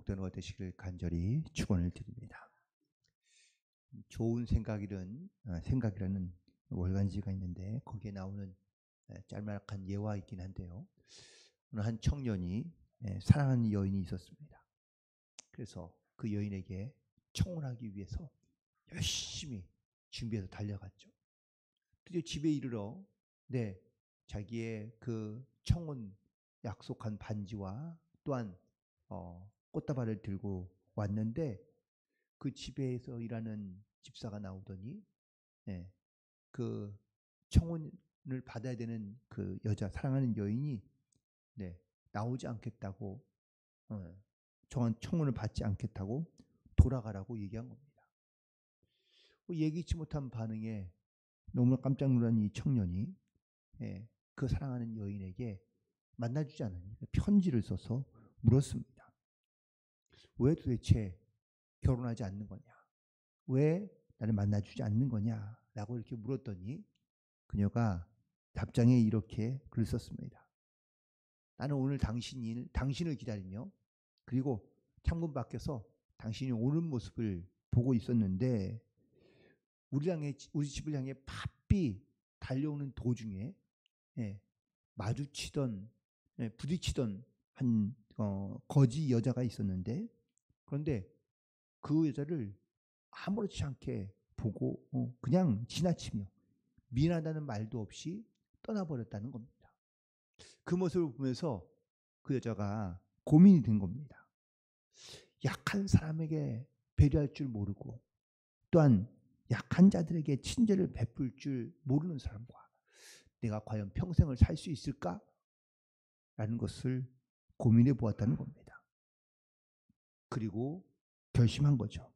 복된 것 되시길 간절히 축원을 드립니다. 좋은 생각이라는 월간지가 있는데 거기에 나오는 짤막한 예화 있긴 한데요. 어느 한 청년이 사랑하는 여인이 있었습니다. 그래서 그 여인에게 청혼하기 위해서 열심히 준비해서 달려갔죠. 드디어 집에 이르러 자기의 그 청혼 약속한 반지와 또한 꽃다발을 들고 왔는데 그 집에서 일하는 집사가 나오더니 그 청혼을 받아야 되는 그 여자 사랑하는 여인이 나오지 않겠다고 청혼을 받지 않겠다고 돌아가라고 얘기한 겁니다. 예기치 못한 반응에 너무나 깜짝 놀란 이 청년이 그 사랑하는 여인에게 만나주지 않으니 편지를 써서 물었습니다. 왜 도대체 결혼하지 않는 거냐? 왜 나를 만나주지 않는 거냐? 라고 이렇게 물었더니 그녀가 답장에 이렇게 글을 썼습니다. 나는 오늘 당신을 기다리며 그리고 창문 밖에서 당신이 오는 모습을 보고 있었는데 우리 집을 향해 바삐 달려오는 도중에 부딪히던 한 거지 여자가 있었는데 그런데 그 여자를 아무렇지 않게 보고 그냥 지나치며 미안하다는 말도 없이 떠나버렸다는 겁니다. 그 모습을 보면서 그 여자가 고민이 된 겁니다. 약한 사람에게 배려할 줄 모르고 또한 약한 자들에게 친절을 베풀 줄 모르는 사람과 내가 과연 평생을 살 수 있을까? 라는 것을 고민해 보았다는 겁니다. 그리고 결심한 거죠.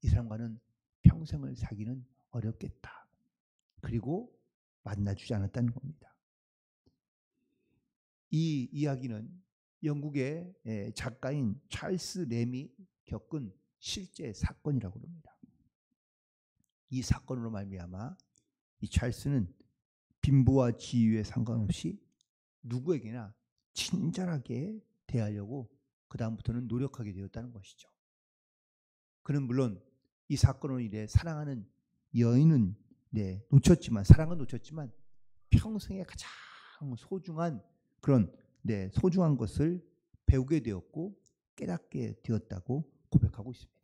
이 사람과는 평생을 사기는 어렵겠다. 그리고 만나주지 않았다는 겁니다. 이 이야기는 영국의 작가인 찰스 램이 겪은 실제 사건이라고 합니다. 이 사건으로 말미암아 이 찰스는 빈부와 지위에 상관없이 누구에게나 친절하게 대하려고 그 다음부터는 노력하게 되었다는 것이죠. 그는 물론 이 사건으로 인해 사랑하는 여인은 사랑은 놓쳤지만 평생에 가장 소중한 그런 소중한 것을 배우게 되었고 깨닫게 되었다고 고백하고 있습니다.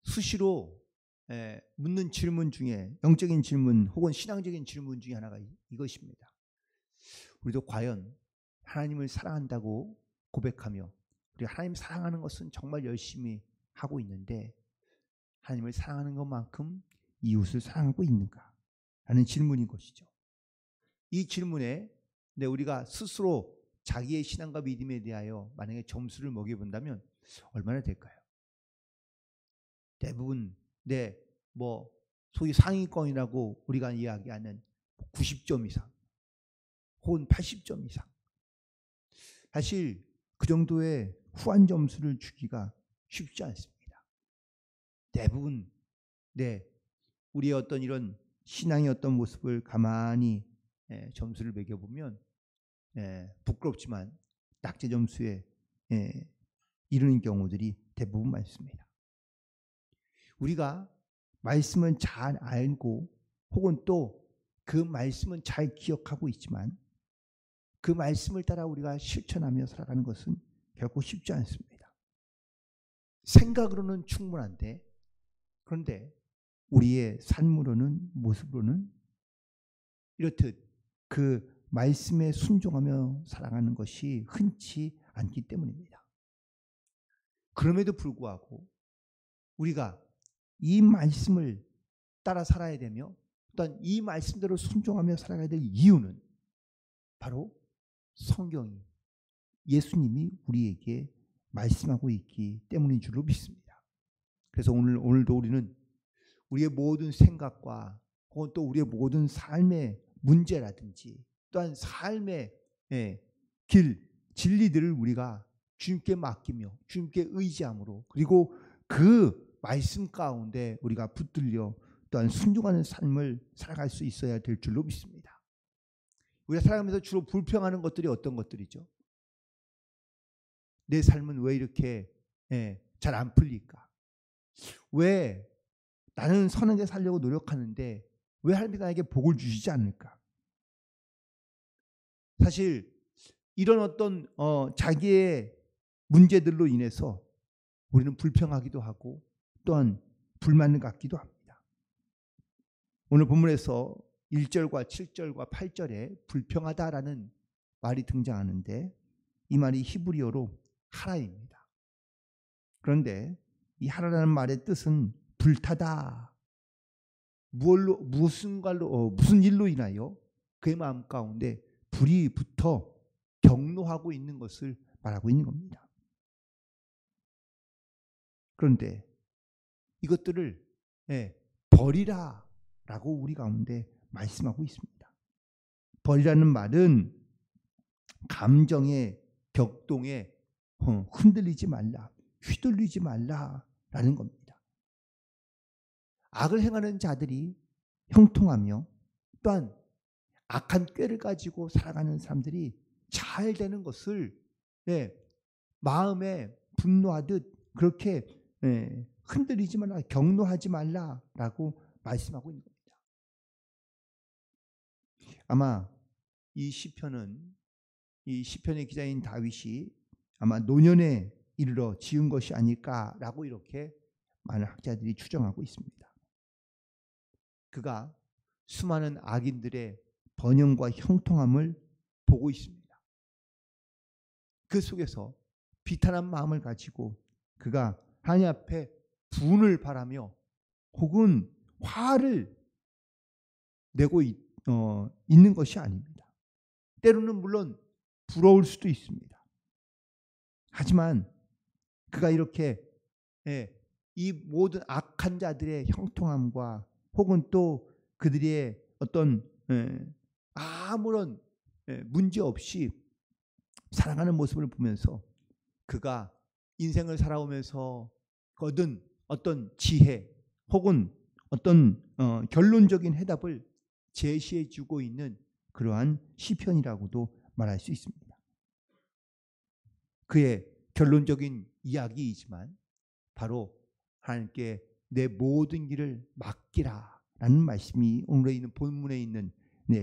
수시로 묻는 질문 중에 영적인 질문 혹은 신앙적인 질문 중에 하나가 이것입니다. 우리도 과연 하나님을 사랑한다고 고백하며 우리 하나님 사랑하는 것은 정말 열심히 하고 있는데 하나님을 사랑하는 것만큼 이웃을 사랑하고 있는가? 라는 질문인 것이죠. 이 질문에 우리가 스스로 자기의 신앙과 믿음에 대하여 만약에 점수를 매겨본다면 얼마나 될까요? 대부분 소위 상위권이라고 우리가 이야기하는 90점 이상 혹은 80점 이상. 사실 그 정도의 후한 점수를 주기가 쉽지 않습니다. 대부분 우리의 어떤 이런 신앙의 어떤 모습을 가만히 점수를 매겨보면 부끄럽지만 낙제 점수에 이르는 경우들이 대부분 많습니다. 우리가 말씀은 잘 알고 혹은 또 그 말씀은 잘 기억하고 있지만 그 말씀을 따라 우리가 실천하며 살아가는 것은 결코 쉽지 않습니다. 생각으로는 충분한데 그런데 우리의 삶으로는 모습으로는 이렇듯 그 말씀에 순종하며 살아가는 것이 흔치 않기 때문입니다. 그럼에도 불구하고 우리가 이 말씀을 따라 살아야 되며 또한 이 말씀대로 순종하며 살아가야 될 이유는 바로 성경이 예수님이 우리에게 말씀하고 있기 때문인 줄로 믿습니다. 그래서 오늘도 우리는 우리의 모든 생각과 혹은 또 우리의 모든 삶의 문제라든지 또한 삶의 진리들을 우리가 주님께 맡기며 주님께 의지함으로 그리고 그 말씀 가운데 우리가 붙들려 또한 순종하는 삶을 살아갈 수 있어야 될 줄로 믿습니다. 우리가 살아가면서 주로 불평하는 것들이 어떤 것들이죠? 내 삶은 왜 이렇게 잘 안 풀릴까? 왜 나는 선하게 살려고 노력하는데 왜 하나님이 나에게 복을 주시지 않을까? 사실 이런 어떤 자기의 문제들로 인해서 우리는 불평하기도 하고 또한 불만을 갖기도 합니다. 오늘 본문에서 1절과 7절과 8절에 불평하다라는 말이 등장하는데 이 말이 히브리어로 하라입니다. 그런데 이 하라라는 말의 뜻은 불타다. 무슨 일로 인하여 그의 마음 가운데 불이 붙어 경노하고 있는 것을 말하고 있는 겁니다. 그런데 이것들을 버리라라고 우리 가운데 말씀하고 있습니다. 버리라는 말은 감정의 격동에 흔들리지 말라, 휘둘리지 말라라는 겁니다. 악을 행하는 자들이 형통하며 또한 악한 꾀를 가지고 살아가는 사람들이 잘 되는 것을 마음에 분노하듯 그렇게 흔들리지 말라, 경노하지 말라라고 말씀하고 있는 겁니다. 아마 이 시편은 이 시편의 기자인 다윗이 아마 노년에 이르러 지은 것이 아닐까라고 이렇게 많은 학자들이 추정하고 있습니다. 그가 수많은 악인들의 번영과 형통함을 보고 있습니다. 그 속에서 비탄한 마음을 가지고 그가 하나님 앞에 분을 바라며 혹은 화를 내고 있는 것이 아닙니다. 때로는 물론 부러울 수도 있습니다. 하지만 그가 이렇게 이 모든 악한 자들의 형통함과 혹은 또 그들의 어떤 아무런 문제 없이 살아가는 모습을 보면서 그가 인생을 살아오면서 얻은 어떤 지혜 혹은 어떤 결론적인 해답을 제시해 주고 있는 그러한 시편이라고도 말할 수 있습니다. 그의 결론적인 이야기이지만 바로 하나님께 내 모든 길을 맡기라 라는 말씀이 오늘에 있는 본문에 있는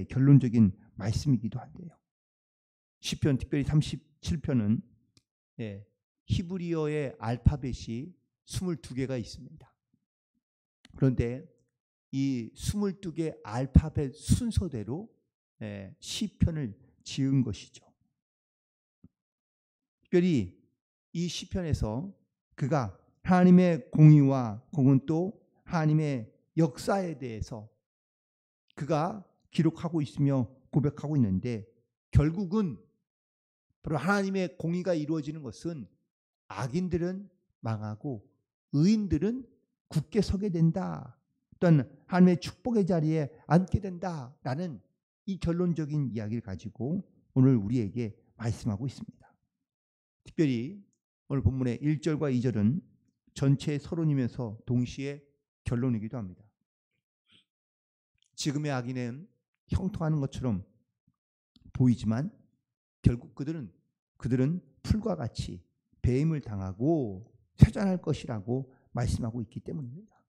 결론적인 말씀이기도 한데요. 시편 특별히 37편은 히브리어의 알파벳이 22개가 있습니다. 그런데 이 22개 알파벳 순서대로 시편을 지은 것이죠. 특별히 이 시편에서 그가 하나님의 공의와 혹은 또 하나님의 역사에 대해서 그가 기록하고 있으며 고백하고 있는데 결국은 바로 하나님의 공의가 이루어지는 것은 악인들은 망하고 의인들은 굳게 서게 된다. 또한 하나님의 축복의 자리에 앉게 된다라는 이 결론적인 이야기를 가지고 오늘 우리에게 말씀하고 있습니다. 특별히 오늘 본문의 1절과 2절은 전체의 서론이면서 동시에 결론이기도 합니다. 지금의 악인은 형통하는 것처럼 보이지만 결국 그들은 풀과 같이 배임을 당하고 쇠잔할 것이라고 말씀하고 있기 때문입니다.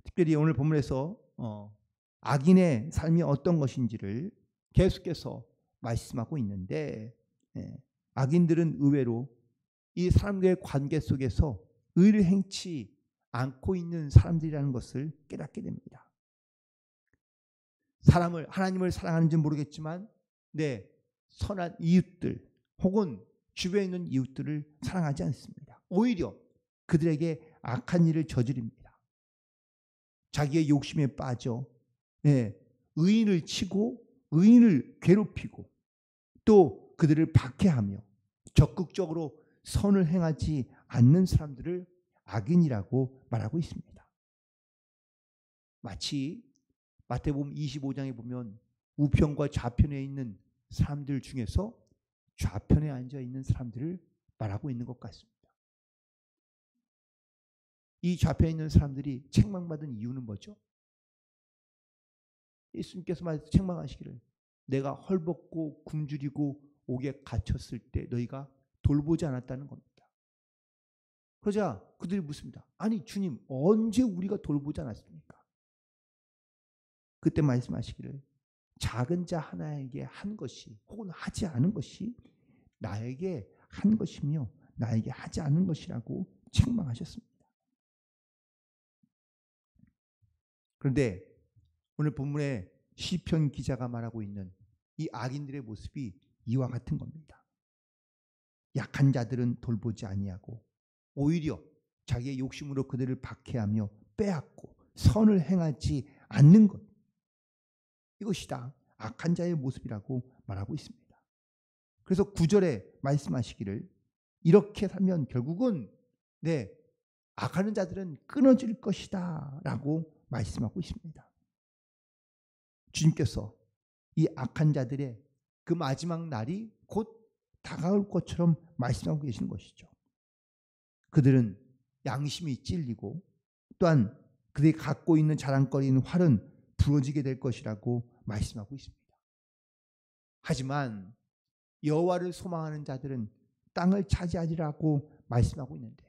특별히 오늘 본문에서 악인의 삶이 어떤 것인지를 계속해서 말씀하고 있는데 악인들은 의외로 이 사람과의 관계 속에서 의를 행치 않고 있는 사람들이라는 것을 깨닫게 됩니다. 하나님을 사랑하는지 모르겠지만 선한 이웃들 혹은 주변에 있는 이웃들을 사랑하지 않습니다. 오히려 그들에게 악한 일을 저지릅니다. 자기의 욕심에 빠져 의인을 치고 의인을 괴롭히고 또 그들을 박해하며 적극적으로 선을 행하지 않는 사람들을 악인이라고 말하고 있습니다. 마치 마태복음 25장에 보면 우편과 좌편에 있는 사람들 중에서 좌편에 앉아 있는 사람들을 말하고 있는 것 같습니다. 이 좌편에 있는 사람들이 책망받은 이유는 뭐죠? 예수님께서 책망하시기를 내가 헐벗고 굶주리고 옥에 갇혔을 때 너희가 돌보지 않았다는 겁니다. 그러자 그들이 묻습니다. 아니 주님, 언제 우리가 돌보지 않았습니까? 그때 말씀하시기를 작은 자 하나에게 한 것이 혹은 하지 않은 것이 나에게 한 것이며 나에게 하지 않은 것이라고 책망하셨습니다. 그런데 오늘 본문에 시편 기자가 말하고 있는 이 악인들의 모습이 이와 같은 겁니다. 약한 자들은 돌보지 아니하고 오히려 자기의 욕심으로 그들을 박해하며 빼앗고 선을 행하지 않는 것, 이것이다 악한 자의 모습이라고 말하고 있습니다. 그래서 9절에 말씀하시기를 이렇게 살면 결국은 악하는 자들은 끊어질 것이다 라고 말씀하고 있습니다. 주님께서 이 악한 자들의 그 마지막 날이 곧 다가올 것처럼 말씀하고 계시는 것이죠. 그들은 양심이 찔리고 또한 그들이 갖고 있는 자랑거리인 활은 부러지게 될 것이라고 말씀하고 있습니다. 하지만 여호와를 소망하는 자들은 땅을 차지하리라고 말씀하고 있는데,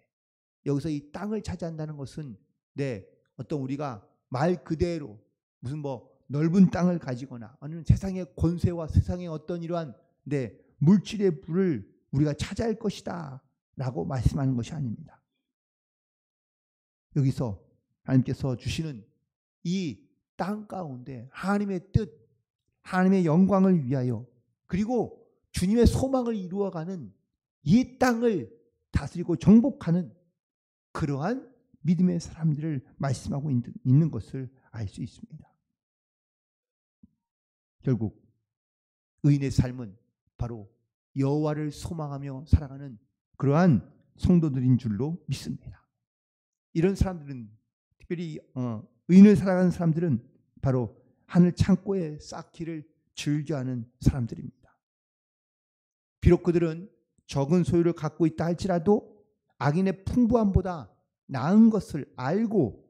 여기서 이 땅을 차지한다는 것은 어떤 우리가 말 그대로 무슨 넓은 땅을 가지거나 아니면 세상의 권세와 세상의 어떤 이러한 물질의 부를 우리가 차지할 것이다 라고 말씀하는 것이 아닙니다. 여기서 하나님께서 주시는 이 땅 가운데 하나님의 뜻, 하나님의 영광을 위하여 그리고 주님의 소망을 이루어가는 이 땅을 다스리고 정복하는 그러한 믿음의 사람들을 말씀하고 있는 것을 알 수 있습니다. 결국 의인의 삶은 바로 여호와를 소망하며 살아가는 그러한 성도들인 줄로 믿습니다. 이런 사람들은 특별히 의인을 살아가는 사람들은 바로 하늘 창고에 쌓기를 즐겨하는 사람들입니다. 비록 그들은 적은 소유를 갖고 있다 할지라도 악인의 풍부함보다 나은 것을 알고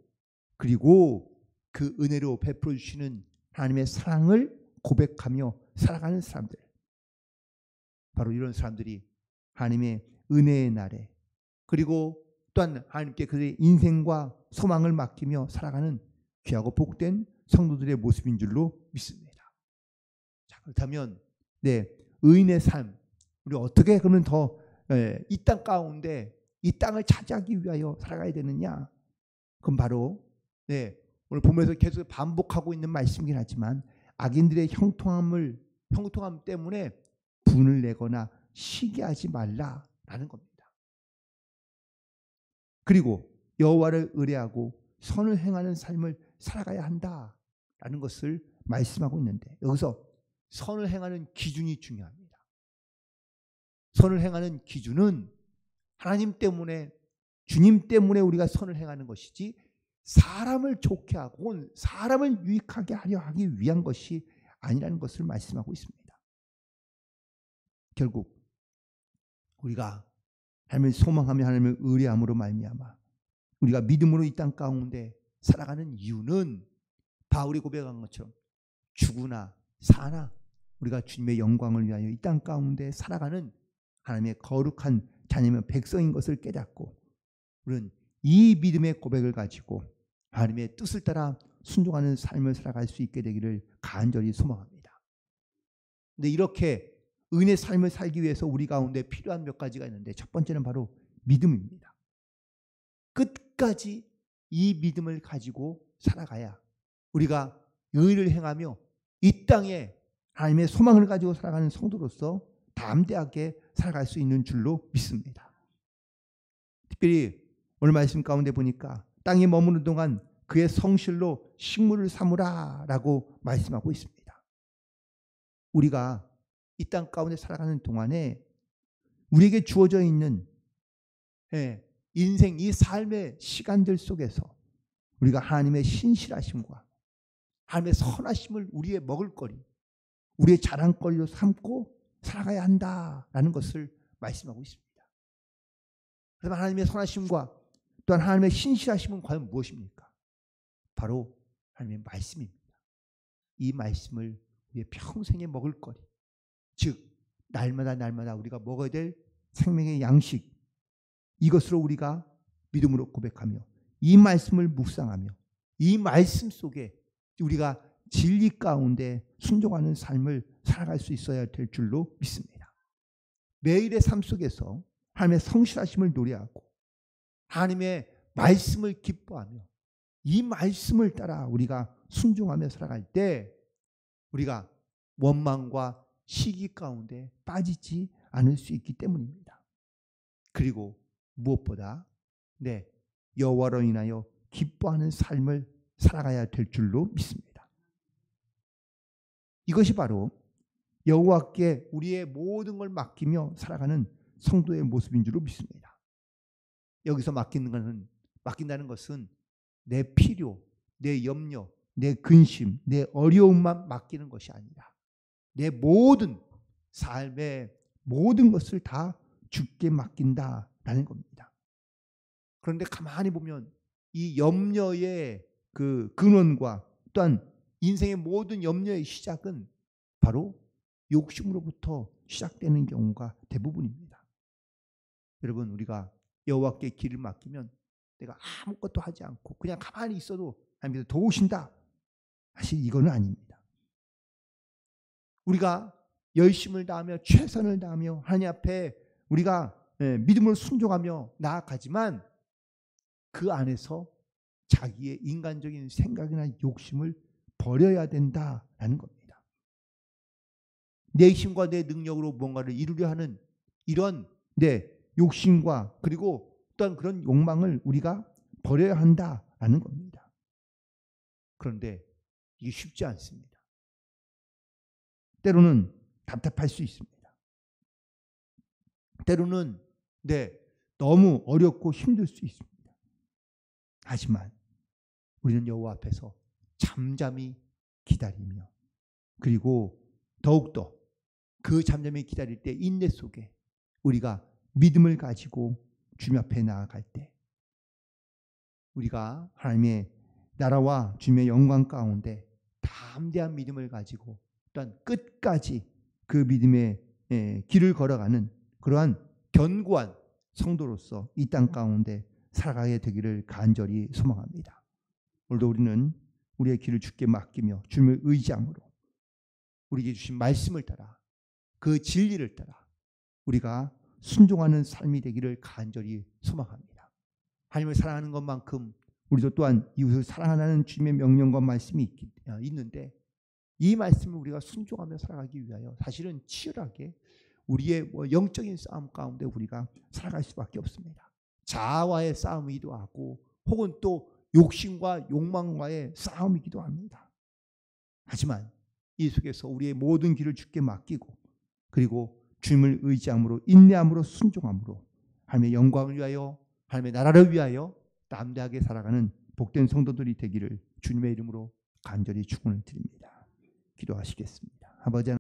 그리고 그 은혜로 베풀어 주시는 하나님의 사랑을 고백하며 살아가는 사람들, 바로 이런 사람들이 하나님의 은혜의 날에 그리고 또한 하나님께 그들의 인생과 소망을 맡기며 살아가는 귀하고 복된 성도들의 모습인 줄로 믿습니다. 자, 그렇다면 의인의 삶, 우리 어떻게 그러면 더 이 땅 가운데 이 땅을 차지하기 위하여 살아가야 되느냐? 그럼 바로 오늘 보면서 계속 반복하고 있는 말씀이긴 하지만 악인들의 형통함 때문에 분을 내거나 시기하지 말라라는 겁니다. 그리고 여호와를 의뢰하고 선을 행하는 삶을 살아가야 한다라는 것을 말씀하고 있는데, 여기서 선을 행하는 기준이 중요합니다. 선을 행하는 기준은 하나님 때문에, 주님 때문에 우리가 선을 행하는 것이지 사람을 좋게 하고 사람을 유익하게 하려 하기 위한 것이 아니라는 것을 말씀하고 있습니다. 결국 우리가 하나님을 소망하며 하나님을 의뢰함으로 말미암아 우리가 믿음으로 이 땅 가운데 살아가는 이유는 바울이 고백한 것처럼 죽으나 사나 우리가 주님의 영광을 위하여 이 땅 가운데 살아가는 하나님의 거룩한 자녀며 백성인 것을 깨닫고 우리는 이 믿음의 고백을 가지고 하나님의 뜻을 따라 순종하는 삶을 살아갈 수 있게 되기를 간절히 소망합니다. 근데 이렇게 은혜의 삶을 살기 위해서 우리 가운데 필요한 몇 가지가 있는데, 첫 번째는 바로 믿음입니다. 끝까지 이 믿음을 가지고 살아가야 우리가 의를 행하며 이 땅에 하나님의 소망을 가지고 살아가는 성도로서 담대하게 살아갈 수 있는 줄로 믿습니다. 특별히 오늘 말씀 가운데 보니까 땅에 머무는 동안 그의 성실로 식물을 삼으라 라고 말씀하고 있습니다. 우리가 이 땅 가운데 살아가는 동안에 우리에게 주어져 있는 인생 이 삶의 시간들 속에서 우리가 하나님의 신실하심과 하나님의 선하심을 우리의 먹을거리, 우리의 자랑거리로 삼고 살아가야 한다라는 것을 말씀하고 있습니다. 그래서 하나님의 선하심과 또한 하나님의 신실하심은 과연 무엇입니까? 바로 하나님의 말씀입니다. 이 말씀을 우리의 평생에 먹을거리, 즉 날마다 우리가 먹어야 될 생명의 양식, 이것으로 우리가 믿음으로 고백하며 이 말씀을 묵상하며 이 말씀 속에 우리가 진리 가운데 순종하는 삶을 살아갈 수 있어야 될 줄로 믿습니다. 매일의 삶 속에서 하나님의 성실하심을 노래하고 하나님의 말씀을 기뻐하며 이 말씀을 따라 우리가 순종하며 살아갈 때 우리가 원망과 시기 가운데 빠지지 않을 수 있기 때문입니다. 그리고 무엇보다 여호와로 인하여 기뻐하는 삶을 살아가야 될 줄로 믿습니다. 이것이 바로 여호와께 우리의 모든 걸 맡기며 살아가는 성도의 모습인 줄로 믿습니다. 여기서 맡긴다는 것은 내 필요, 내 염려, 내 근심, 내 어려움만 맡기는 것이 아니라 내 모든 삶의 모든 것을 다 주께 맡긴다라는 겁니다. 그런데 가만히 보면 이 염려의 그 근원과 또한 인생의 모든 염려의 시작은 바로 욕심으로부터 시작되는 경우가 대부분입니다. 여러분, 우리가 여호와께 길을 맡기면 내가 아무것도 하지 않고 그냥 가만히 있어도 하나님께서 도우신다, 사실 이거는 아닙니다. 우리가 열심을 다하며 최선을 다하며 하나님 앞에 우리가 믿음으로 순종하며 나아가지만 그 안에서 자기의 인간적인 생각이나 욕심을 버려야 된다라는 겁니다. 내 힘과 내 능력으로 뭔가를 이루려 하는 이런 욕심과 그리고 또한 그런 욕망을 우리가 버려야 한다라는 겁니다. 그런데 이게 쉽지 않습니다. 때로는 답답할 수 있습니다. 때로는 너무 어렵고 힘들 수 있습니다. 하지만 우리는 여호와 앞에서 잠잠히 기다리며 그리고 더욱더 그 잠잠히 기다릴 때 인내 속에 우리가 믿음을 가지고 주님 앞에 나아갈 때 우리가 하나님의 나라와 주님의 영광 가운데 담대한 믿음을 가지고 또한 끝까지 그 믿음의 길을 걸어가는 그러한 견고한 성도로서 이 땅 가운데 살아가게 되기를 간절히 소망합니다. 오늘도 우리는 우리의 길을 주께 맡기며 주님을 의지함으로 우리에게 주신 말씀을 따라 그 진리를 따라 우리가 순종하는 삶이 되기를 간절히 소망합니다. 하나님을 사랑하는 것만큼 우리도 또한 이웃을 사랑하는 주님의 명령과 말씀이 있는데 이 말씀을 우리가 순종하며 살아가기 위하여 사실은 치열하게 우리의 영적인 싸움 가운데 우리가 살아갈 수밖에 없습니다. 자아와의 싸움이기도 하고 혹은 또 욕심과 욕망과의 싸움이기도 합니다. 하지만 이 속에서 우리의 모든 길을 주께 맡기고 그리고 주님을 의지함으로 인내함으로 순종함으로 하나님의 영광을 위하여 하나님의 나라를 위하여 담대하게 살아가는 복된 성도들이 되기를 주님의 이름으로 간절히 축원을 드립니다. 기도하시겠습니다. 아버지